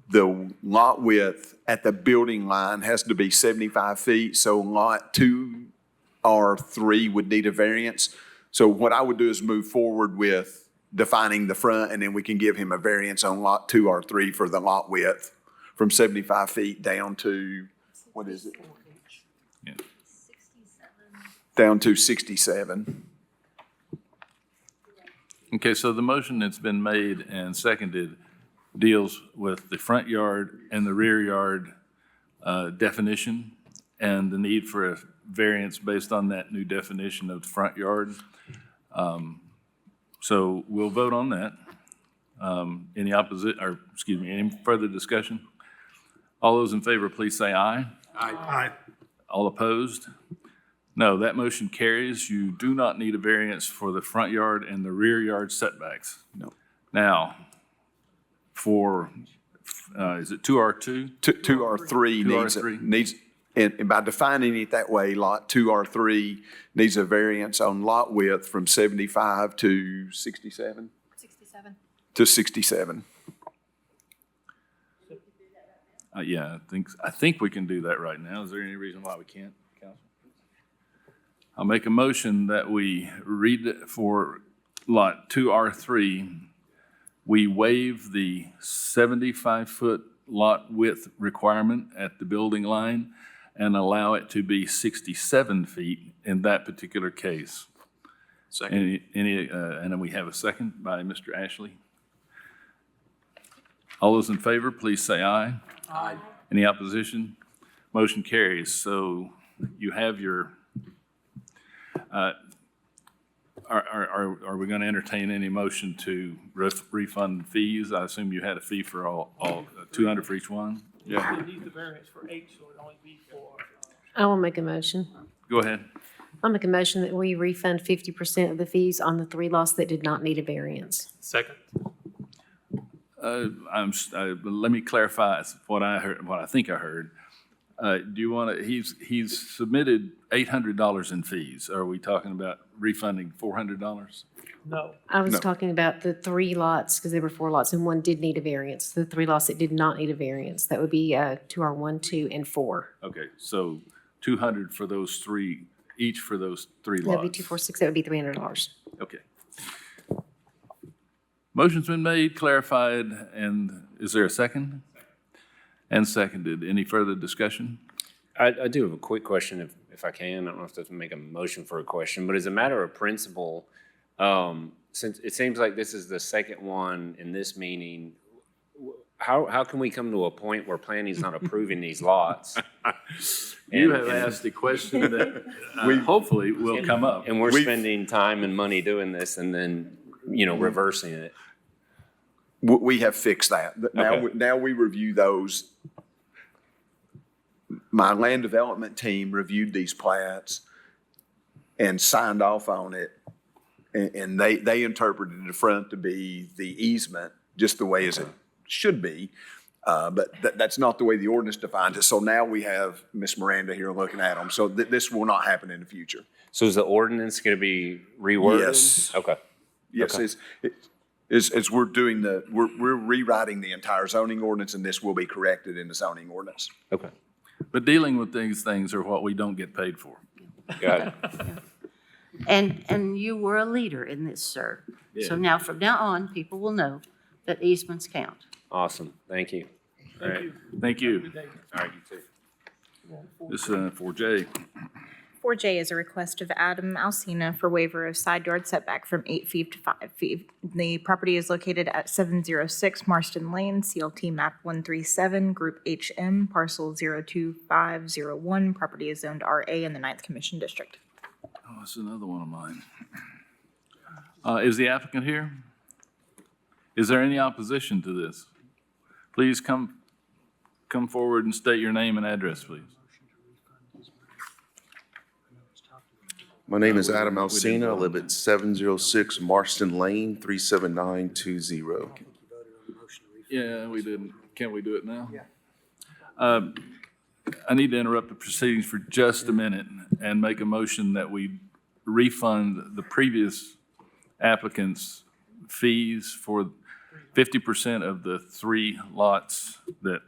the lot width at the building line has to be 75 feet, so lot 2R3 would need a variance. So what I would do is move forward with defining the front, and then we can give him a variance on lot 2R3 for the lot width from 75 feet down to, what is it? Yeah. Down to 67. Okay, so the motion that's been made and seconded deals with the front yard and the rear yard definition and the need for a variance based on that new definition of the front yard. So we'll vote on that. Any further discussion? All those in favor, please say aye. Aye. All opposed? No, that motion carries. You do not need a variance for the front yard and the rear yard setbacks. No. Now, for, is it 2R2? 2R3 needs, and by defining it that way, lot 2R3 needs a variance on lot width from 75 to 67? 67. To 67. Yeah, I think we can do that right now. Is there any reason why we can't, Council? I'll make a motion that we read it for lot 2R3. We waive the 75-foot lot width requirement at the building line and allow it to be 67 feet in that particular case. Second. And then we have a second by Mr. Ashley. All those in favor, please say aye. Aye. Any opposition? Motion carries. So you have your, are we going to entertain any motion to refund fees? I assume you had a fee for all 200 for each one? Yeah. You need the variance for 8, so it'd only be for. I will make a motion. Go ahead. I'll make a motion that we refund 50% of the fees on the 3 lots that did not need a variance. Second. Let me clarify what I heard, what I think I heard. Do you want to, he's submitted $800 in fees. Are we talking about refunding $400? No. I was No. talking about the 3 lots, because there were 4 lots, and one did need a variance. The 3 lots that did not need a variance, that would be 2R1, 2, and 4. Okay, so 200 for those 3, each for those 3 lots. That would be 246, that would be $300. Okay. Motion's been made, clarified, and is there a second? And seconded. Any further discussion? I do have a quick question if I can. I don't know if to make a motion for a question, but as a matter of principle, since it seems like this is the second one in this meeting, how can we come to a point where planning's not approving these lots? You have asked a question that hopefully will come up. And we're spending time and money doing this and then, reversing it. We have fixed that. Okay. Now we review those. My land development team reviewed these plats and signed off on it. And they interpreted the front to be the easement, just the way as it should be. But that's not the way the ordinance defines it. So now we have Ms. Miranda here looking at them. So this will not happen in the future. So is the ordinance going to be reworded? Yes. Okay. Yes, Okay. as we're doing we're rewriting the entire zoning ordinance, and this will be corrected in the zoning ordinance. Okay. But dealing with these things are what we don't get paid for. Got it. And you were a leader in this, sir. So Yeah. now, from now on, people will know that easements count. Awesome, thank you. All right. Thank you. All right, you too. This, 4J. 4J is a request of Adam Alsina for waiver of side yard setback from 8 feet to 5 feet. The property is located at 706 Marston Lane, CLT map 137, group HM, parcel 02501. Property is zoned RA in the 9th Commission District. Oh, that's another one of mine. Is the applicant here? Is there any opposition to this? Please come forward and state your name and address, please. My name is Adam Alsina. I live at 706 Marston Lane, 37920. Yeah, we didn't. Can we do it now? Yeah. I need to interrupt the proceedings for just a minute and make a motion that we refund the previous applicant's fees for 50% of the 3 lots that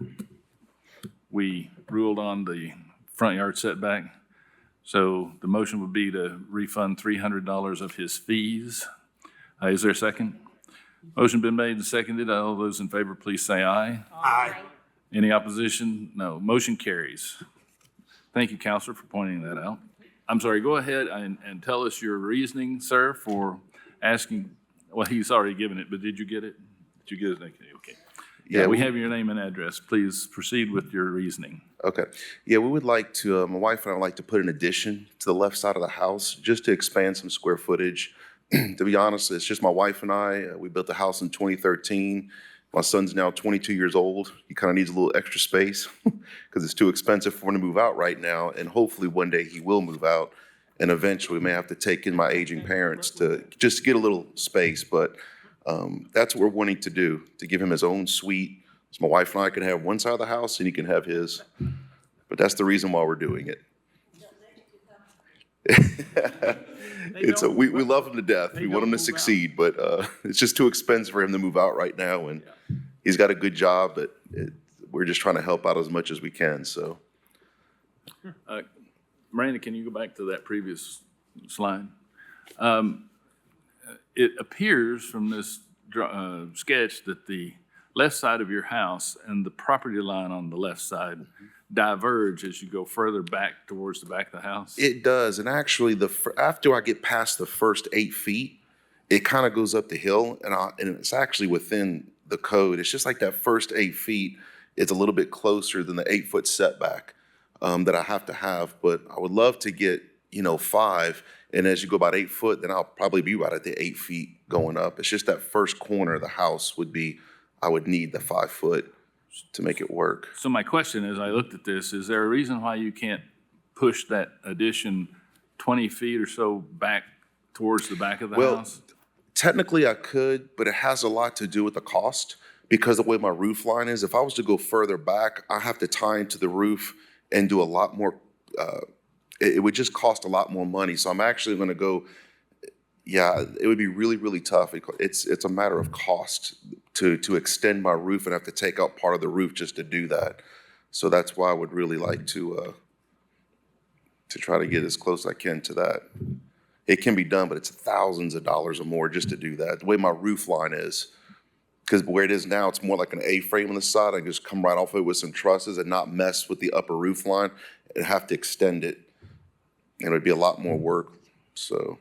we ruled on the front yard setback. So the motion would be to refund $300 of his fees. Is there a second? Motion been made and seconded. All those in favor, please say aye. Aye. Any opposition? No. Motion carries. Thank you, Counselor, for pointing that out. I'm sorry, go ahead and tell us your reasoning, sir, for asking, well, he's already given it, but did you get it? Did you get it? Okay. Yeah, we have your name and address. Please proceed with your reasoning. Okay. Yeah, we would like to, my wife and I would like to put an addition to the left side of the house just to expand some square footage. To be honest, it's just my wife and I. We built the house in 2013. My son's now 22 years old. He kind of needs a little extra space because it's too expensive for him to move out right now. And hopefully one day he will move out. And eventually we may have to take in my aging parents to just get a little space. But that's what we're wanting to do, to give him his own suite. So my wife and I can have one side of the house and he can have his. But that's the reason why we're doing it. We love him to death. We want him to succeed, but it's just too expensive for him to move out right now. And he's got a good job, but we're just trying to help out as much as we can, so. Miranda, can you go back to that previous slide? It appears from this sketch that the left side of your house and the property line on the left side diverge as you go further back towards the back of the house? It does, and actually, after I get past the first 8 feet, it kind of goes up the hill, and it's actually within the code. It's just like that first 8 feet is a little bit closer than the 8-foot setback that I have to have, but I would love to get, 5, and as you go about 8 foot, then I'll probably be right at the 8 feet going up. It's just that first corner of the house I would need the 5 foot to make it work. So my question is, I looked at this, is there a reason why you can't push that addition 20 feet or so back towards the back of the house? Technically I could, but it has a lot to do with the cost because the way my roof line is. If I was to go further back, I have to tie into the roof and do a lot more, it would just cost a lot more money. So I'm actually gonna go, it would be really, really tough. It's a matter of cost to extend my roof and have to take out part of the roof just to do that. So that's why I would really like to try to get as close as I can to that. It can be done, but it's thousands of dollars or more just to do that. The way my roof line is, because where it is now, it's more like an A-frame on the side. I can just come right off it with some trusses and not mess with the upper roof line and have to extend it. And it would be a lot more work, so.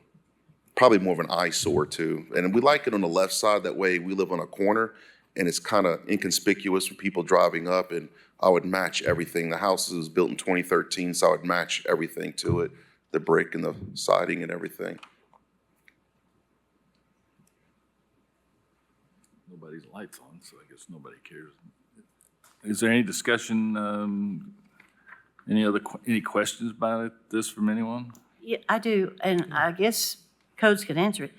Probably more of an eyesore too. And we like it on the left side, that way we live on a corner and it's kind of inconspicuous for people driving up, and I would match everything. The house was built in 2013, so I would match everything to it, the brick and the siding and everything. Nobody's lights on, so I guess nobody cares. Is there any discussion, any questions about this from anyone? Yeah, I do, and I guess codes can answer it.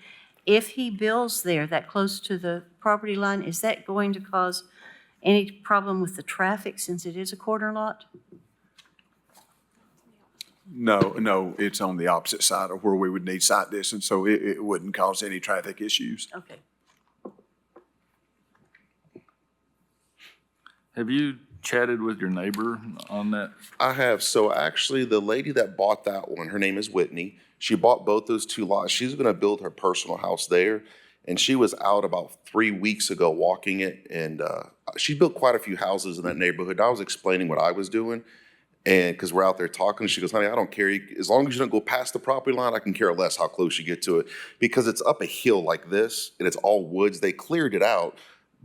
If he builds there that close to the property line, is that going to cause any problem with the traffic since it is a corner lot? No, it's on the opposite side of where we would need sight distance, so it wouldn't cause any traffic issues. Okay. Have you chatted with your neighbor on that? I have. So actually, the lady that bought that one, her name is Whitney. She bought both those two lots. She's going to build her personal house there. And she was out about 3 weeks ago walking it. And she built quite a few houses in that neighborhood. I was explaining what I was doing. And because we're out there talking, she goes, honey, I don't care. As long as you don't go past the property line, I can care less how close you get to it. Because it's up a hill like this, and it's all woods. They cleared it out,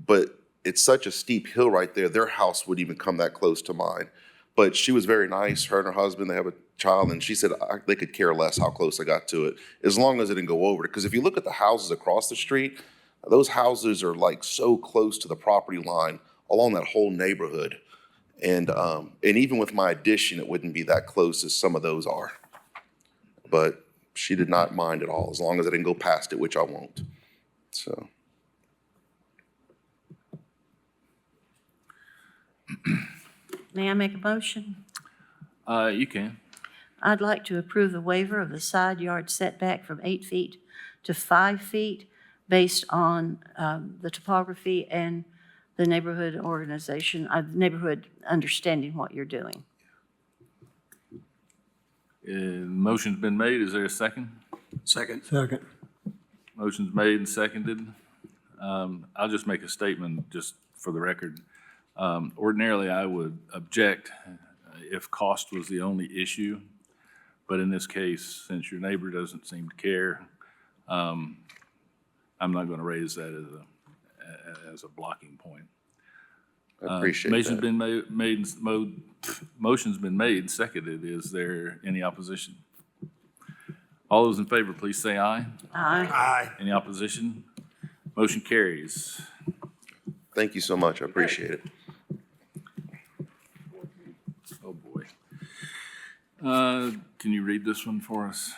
but it's such a steep hill right there. Their house wouldn't even come that close to mine. But she was very nice. Her and her husband, they have a child, and she said they could care less how close I got to it, as long as it didn't go over it. Because if you look at the houses across the street, those houses are like so close to the property line along that whole neighborhood. And even with my addition, it wouldn't be that close as some of those are. But she did not mind at all, as long as I didn't go past it, which I won't. So. May I make a motion? You can. I'd like to approve the waiver of the side yard setback from 8 feet to 5 feet based on the topography and the neighborhood organization, neighborhood understanding what you're doing. Motion's been made. Is there a second? Second. Second. Motion's made and seconded. I'll just make a statement just for the record. Ordinarily, I would object if cost was the only issue. But in this case, since your neighbor doesn't seem to care, I'm not going to raise that as a blocking point. I appreciate Motion's that. Motion's been made and seconded. Is there any opposition? All those in favor, please say aye. Aye. Aye. Any opposition? Motion carries. Thank you so much. I appreciate it. Oh, boy. Can you read this one for us?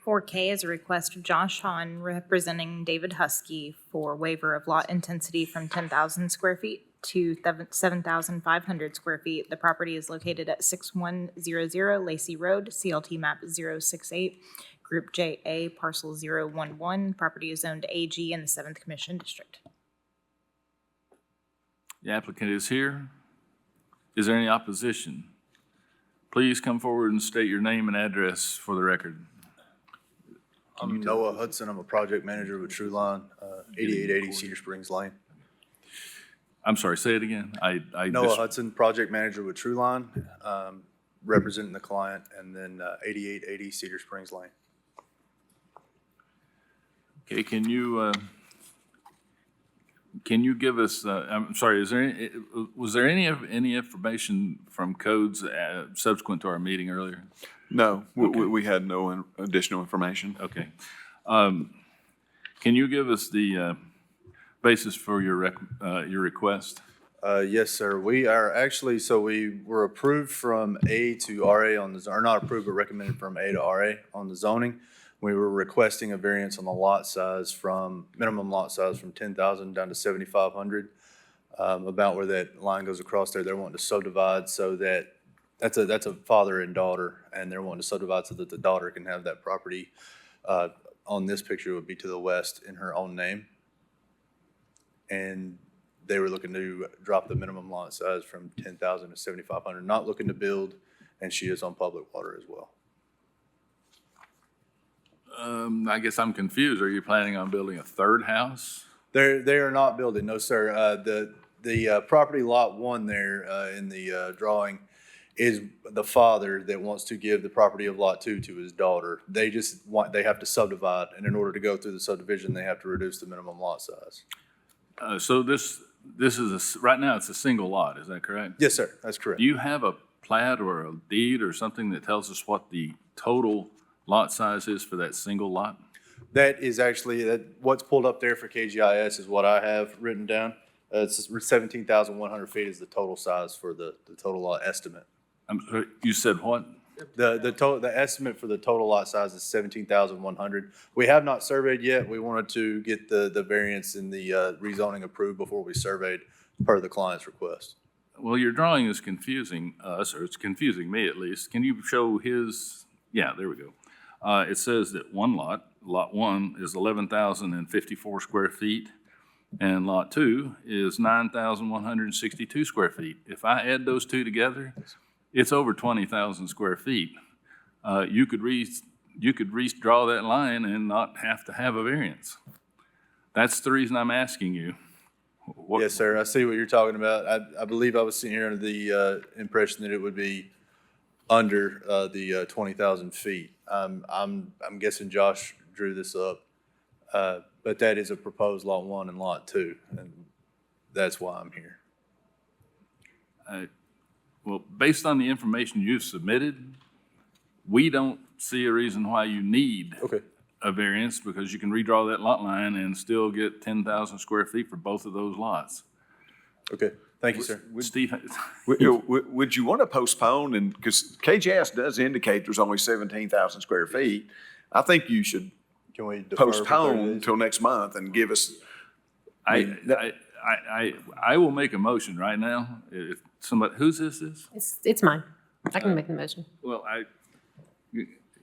4K is a request of Josh Hahn representing David Husky for waiver of lot intensity from 10,000 square feet to 7,500 square feet. The property is located at 6100 Lacey Road, CLT map 068, Group JA, parcel 011. Property is zoned AG in the 7th Commission District. The applicant is here. Is there any opposition? Please come forward and state your name and address for the record. I'm Noah Hudson. I'm a project manager with Trueline, 8880 Cedar Springs Lane. I'm sorry, say it again. Noah Hudson, project manager with Trueline, representing the client, and then 8880 Cedar Springs Lane. Okay, can you give us, I'm sorry, was there any information from codes subsequent to our meeting earlier? No, we had no additional information. Okay. Can you give us the basis for your request? Yes, sir. We are actually, so we were approved from A to RA on the, or not approved, but recommended from A to RA on the zoning. We were requesting a variance on the lot size from, minimum lot size from 10,000 down to 7,500. About where that line goes across there, they're wanting to subdivide so that, that's a father and daughter, and they're wanting to subdivide so that the daughter can have that property. On this picture, it would be to the west in her own name. And they were looking to drop the minimum lot size from 10,000 to 7,500, not looking to build, and she is on public water as well. I guess I'm confused. Are you planning on building a third house? They are not building, no, sir. The property lot one there in the drawing is the father that wants to give the property of lot two to his daughter. They have to subdivide, and in order to go through the subdivision, they have to reduce the minimum lot size. So this is right now it's a single lot, is that correct? Yes, sir, that's correct. Do you have a plat or a deed or something that tells us what the total lot size is for that single lot? That is actually, what's pulled up there for KGIS is what I have written down. It's 17,100 feet is the total size for the total lot estimate. I'm sorry, you said what? The estimate for the total lot size is 17,100. We have not surveyed yet. We wanted to get the variance and the rezoning approved before we surveyed per the client's request. Well, your drawing is confusing us, or it's confusing me at least. Can you show his? Yeah, there we go. It says that lot one is 11,054 square feet. and Lot 2 is 9,162 square feet. If I add those two together, it's over 20,000 square feet. You could redraw that line and not have to have a variance. That's the reason I'm asking you. Yes, sir. I see what you're talking about. I believe I was sitting here under the impression that it would be under the 20,000 feet. I'm guessing Josh drew this up, but that is a proposed Lot 1 and Lot 2, and that's why I'm here. Well, based on the information you've submitted, we don't see a reason why you need a variance, because you can redraw that lot line and still get 10,000 square feet for both of those lots. Okay, thank you, sir. Steve? Would you want to postpone, and, because KJS does indicate there's only 17,000 square feet, I think you should Can we defer for 30 postpone days? until next month and give us. I will make a motion right now. If somebody, whose this is? It's mine. I can make the motion. Well,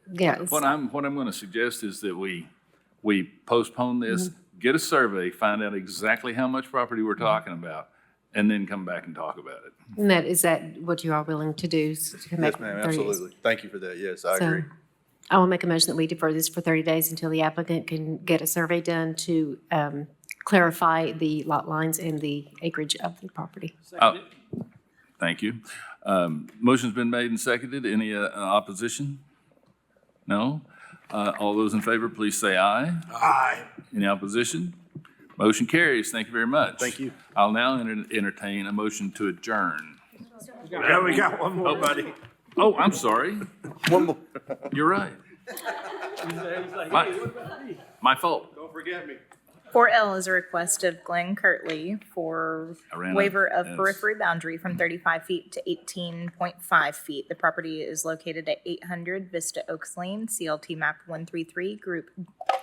Yeah. it's- what I'm going to suggest is that we postpone this, get a survey, find out exactly how much property we're talking about, and then come back and talk about it. And is that what you are willing to do? To make Yes, ma'am, 30 days? absolutely. Thank you for that. Yes, I So, agree. I will make a motion that we defer this for 30 days until the applicant can get a survey done to clarify the lot lines and the acreage of the property. Thank you. Motion's been made and seconded. Any opposition? No? All those in favor, please say aye. Aye. Any opposition? Motion carries. Thank you very much. Thank you. I'll now entertain a motion to adjourn. Yeah, we got one more, buddy. Oh, I'm sorry. One more. You're right. My fault. Don't forget me. 4L is a request of Glenn Kirtley for I ran waiver out. of Yes. periphery boundary from 35 feet to 18.5 feet. The property is located at 800 Vista Oaks Lane, CLT map 133, group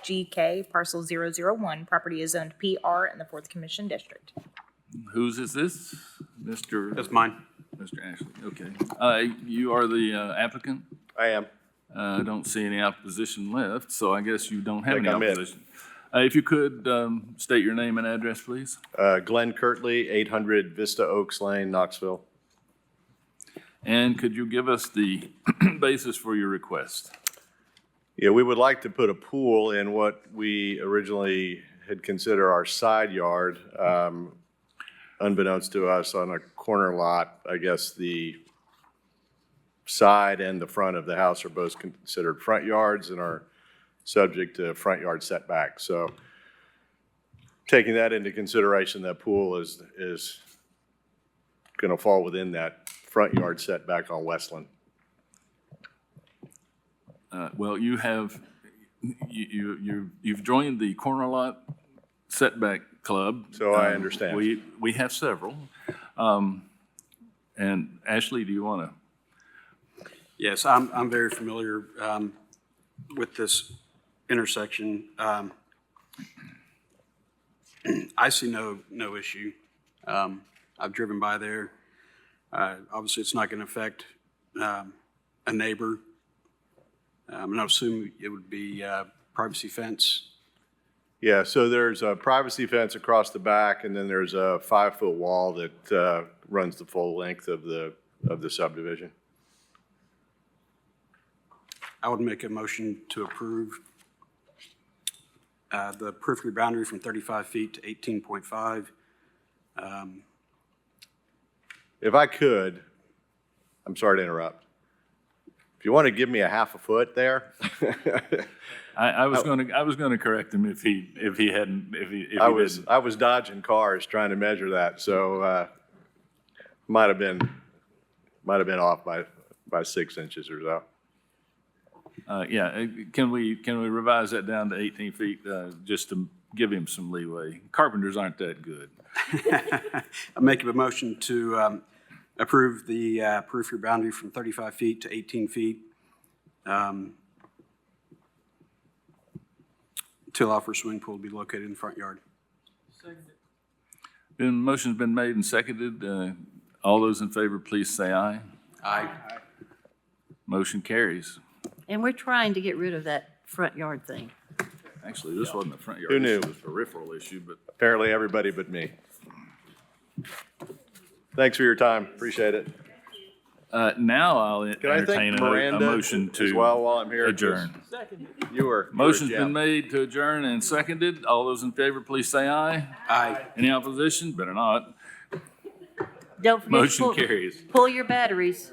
GK, parcel 001. Property is zoned PR in the 4th Commission District. Whose is this? Mr. That's mine. Mr. Ashley, okay. You are the applicant? I am. I don't see any opposition left, so I guess you don't have Think any I'm it. opposition. If you could state your name and address, please. Glenn Kirtley, 800 Vista Oaks Lane, Knoxville. And could you give us the basis for your request? Yeah, we would like to put a pool in what we originally had considered our side yard. Unbeknownst to us, on a corner lot, I guess the side and the front of the house are both considered front yards and are subject to front yard setback. So taking that into consideration, that pool is going to fall within that front yard setback on Westland. Well, you've joined the corner lot setback club. So I understand. We have several. And Ashley, do you want to? Yes, I'm very familiar with this intersection. I see no issue. I've driven by there. Obviously, it's not going to affect a neighbor. And I assume it would be privacy fence. Yeah, so there's a privacy fence across the back, and then there's a 5-foot wall that runs the full length of the subdivision. I would make a motion to approve the periphery boundary from 35 feet to 18.5. If I could, I'm sorry to interrupt. If you want to give me a half a foot there. I was going to correct him if he hadn't. I was dodging cars trying to measure that, so might have been off by 6 inches or so. Yeah, can we revise that down to 18 feet just to give him some leeway? Carpenters aren't that good. I'm making a motion to approve the periphery boundary from 35 feet to 18 feet to allow for a swimming pool to be located in the front yard. Motion's been made and seconded. All those in favor, please say aye. Aye. Motion carries. And we're trying to get rid of that front yard thing. Actually, this wasn't a front yard Who knew? issue, it was a peripheral issue, but Apparently everybody but me. Thanks for your time. Appreciate it. now I'll Can I entertain thank a Miranda motion as to well while I'm here? adjourn. You were. Motion's you were a been gem. made to adjourn and seconded. All those in favor, please say aye. Aye. Any opposition? Better not. Don't forget to Motion pull- carries. Pull your batteries.